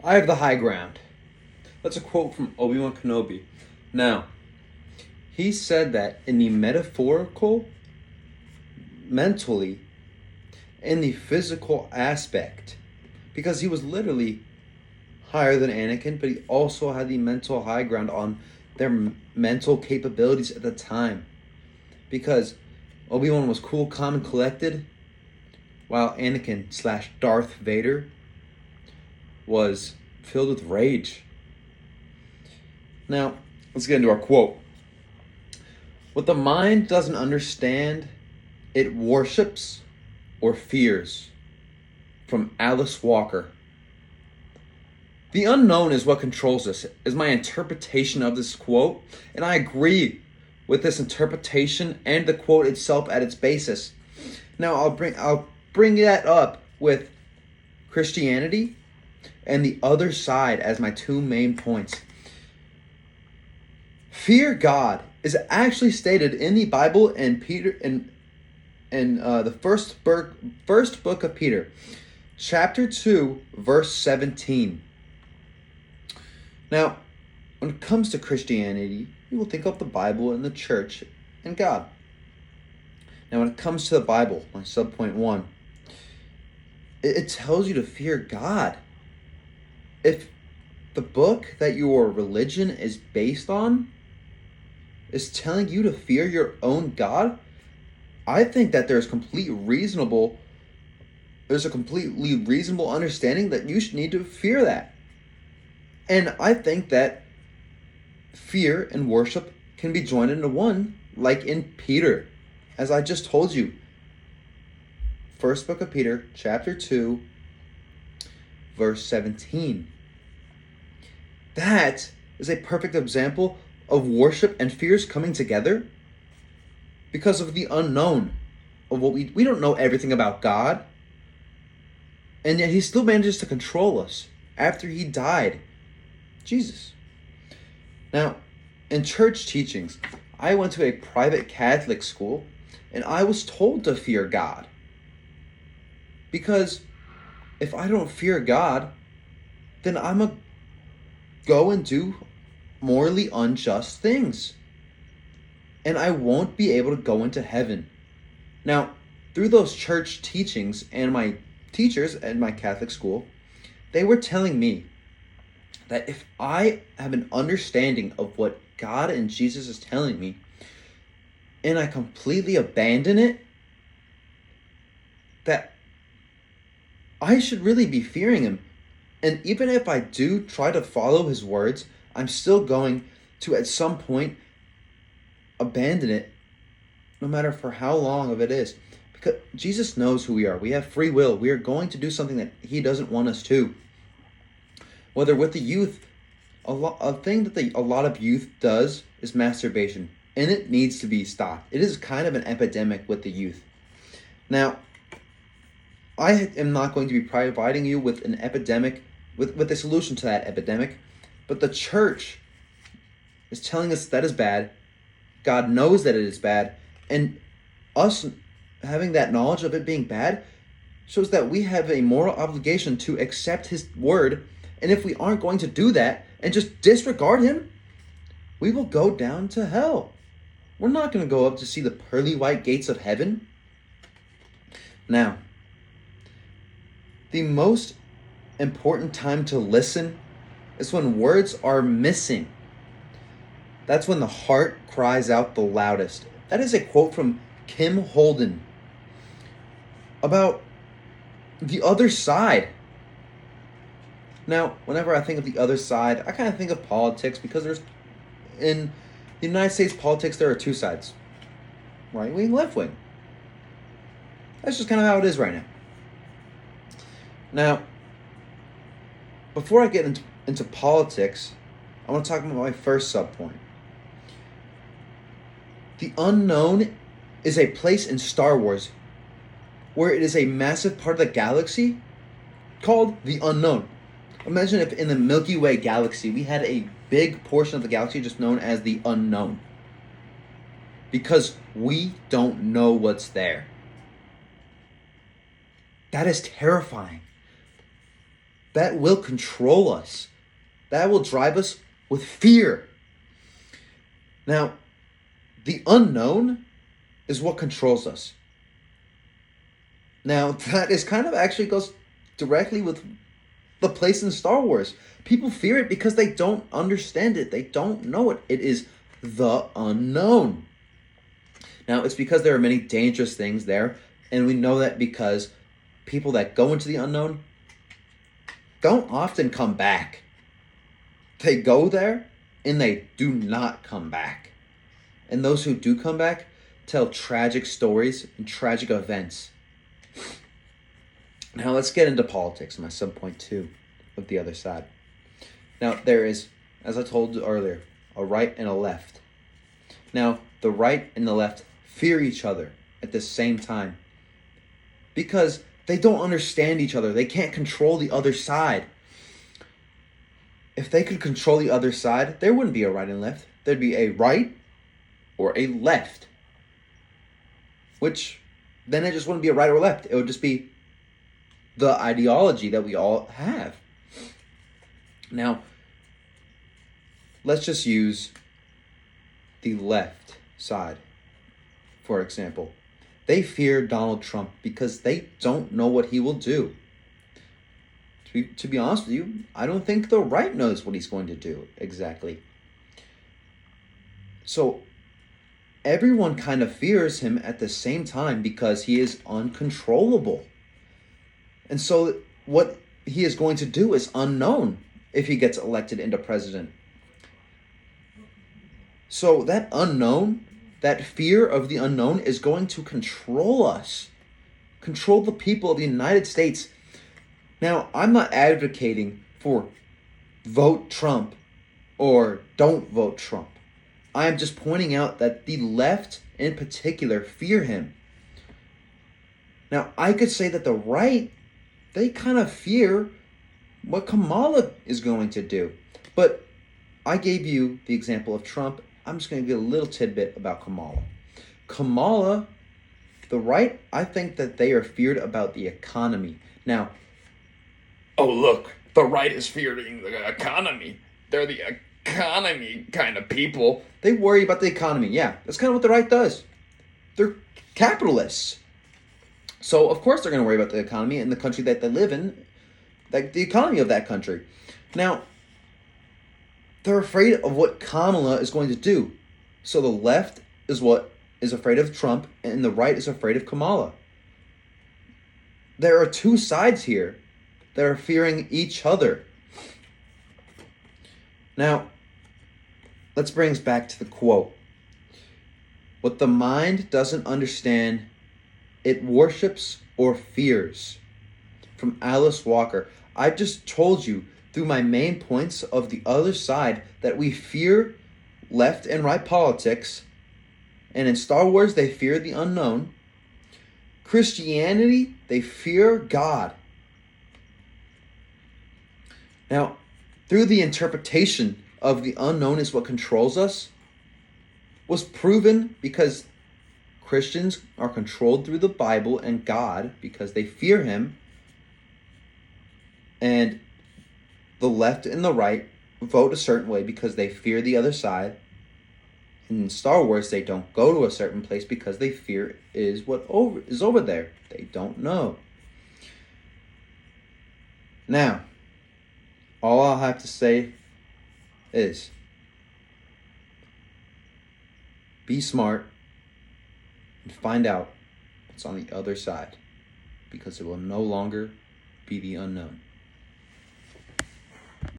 I have the high ground. That's a quote from Obi-Wan Kenobi. Now, he said that in the metaphorical, mentally, and the physical aspect, because he was literally higher than Anakin, but he also had the mental high ground on their mental capabilities at the time. Because Obi-Wan was cool, calm, and collected, while Anakin / Darth Vader was filled with rage. Now, let's get into our quote. What the mind doesn't understand, it worships or fears. From Alice Walker. The unknown is what controls us, is my interpretation of this quote, and I agree with this interpretation and the quote itself at its basis. Now I'll bring that up with Christianity and the other side as my two main points. Fear God is actually stated in the Bible and the first book of Peter, chapter 2, verse 17. Now, when it comes to Christianity, you will think of the Bible and the church and God. Now, when it comes to the Bible, my subpoint 1, it tells you to fear God. If the book that your religion is based on is telling you to fear your own God, I think that there's a completely reasonable understanding that you should need to fear that. And I think that fear and worship can be joined into one, like in Peter, as I just told you. First book of Peter, chapter 2, verse 17. That is a perfect example of worship and fears coming together because of the unknown of what we don't know everything about God, and yet he still manages to control us after he died. Jesus. Now, in church teachings, I went to a private Catholic school and I was told to fear God. Because if I don't fear God, then I'm going to go and do morally unjust things. And I won't be able to go into heaven. Now, through those church teachings and my teachers at my Catholic school, they were telling me that if I have an understanding of what God and Jesus is telling me, and I completely abandon it, that I should really be fearing him. And even if I do try to follow his words, I'm still going to, at some point, abandon it, no matter for how long of it is. Because Jesus knows who we are. We have free will. We are going to do something that he doesn't want us to. Whether with the youth, a thing that a lot of youth does is masturbation. And it needs to be stopped. It is kind of an epidemic with the youth. Now, I am not going to be providing you with an epidemic, with a solution to that epidemic. But the church is telling us that is bad. God knows that it is bad. And us having that knowledge of it being bad shows that we have a moral obligation to accept his word. And if we aren't going to do that and just disregard him, we will go down to hell. We're not going to go up to see the pearly white gates of heaven. Now, the most important time to listen is when words are missing. That's when the heart cries out the loudest. That is a quote from Kim Holden about the other side. Now, whenever I think of the other side, I kind of think of politics because in the United States politics, there are two sides. Right wing, left wing. That's just kind of how it is right now. Now, before I get into politics, I want to talk about my first subpoint. The unknown is a place in Star Wars where it is a massive part of the galaxy called the unknown. Imagine if in the Milky Way galaxy we had a big portion of the galaxy just known as the unknown. Because we don't know what's there. That is terrifying. that will control us. That will drive us with fear. Now, the unknown is what controls us. Now, that is kind of actually goes directly with the place in Star Wars. People fear it because they don't understand it. They don't know it. It is the unknown. Now, it's because there are many dangerous things there, and we know that because people that go into the unknown don't often come back. They go there, and they do not come back. And those who do come back tell tragic stories and tragic events. Now, let's get into politics, my subpoint 2 of the other side. Now, there is, as I told you earlier, a right and a left. Now, the right and the left fear each other at the same time because they don't understand each other. They can't control the other side. If they could control the other side, there wouldn't be a right and left. There'd be a right or a left, which then it just wouldn't be a right or left. It would just be the ideology that we all have. Now, let's just use the left side, for example. They fear Donald Trump because they don't know what he will do. To be honest with you, I don't think the right knows what he's going to do exactly. So everyone kind of fears him at the same time because he is uncontrollable. And so what he is going to do is unknown if he gets elected into president. So that unknown, that fear of the unknown is going to control us, control the people of the United States. Now, I'm not advocating for vote Trump or don't vote Trump. I am just pointing out that the left in particular fear him. Now, I could say that the right, they kind of fear what Kamala is going to do. But I gave you the example of Trump. I'm just going to give a little tidbit about Kamala. Kamala, the right, I think that they are feared about the economy. Now, Oh, look, the right is fearing the economy. They're the economy kind of people. they worry about the economy. Yeah, that's kind of what the right does. They're capitalists. So, of course, they're going to worry about the economy and the country that they live in, like the economy of that country. Now, they're afraid of what Kamala is going to do. So the left is what is afraid of Trump, and the right is afraid of Kamala. There are two sides here that are fearing each other. Now, let's bring us back to the quote. What the mind doesn't understand, it worships or fears. From Alice Walker. I just told you through my main points of the other side that we fear left and right politics. And in Star Wars, they fear the unknown. Christianity, they fear God. Now, through the interpretation of the unknown is what controls us, was proven because Christians are controlled through the Bible and God because they fear him. And the left and the right vote a certain way because they fear the other side. And in Star Wars, they don't go to a certain place because they fear is over there. They don't know. Now, all I'll have to say is be smart and find out what's on the other side because it will no longer be the unknown.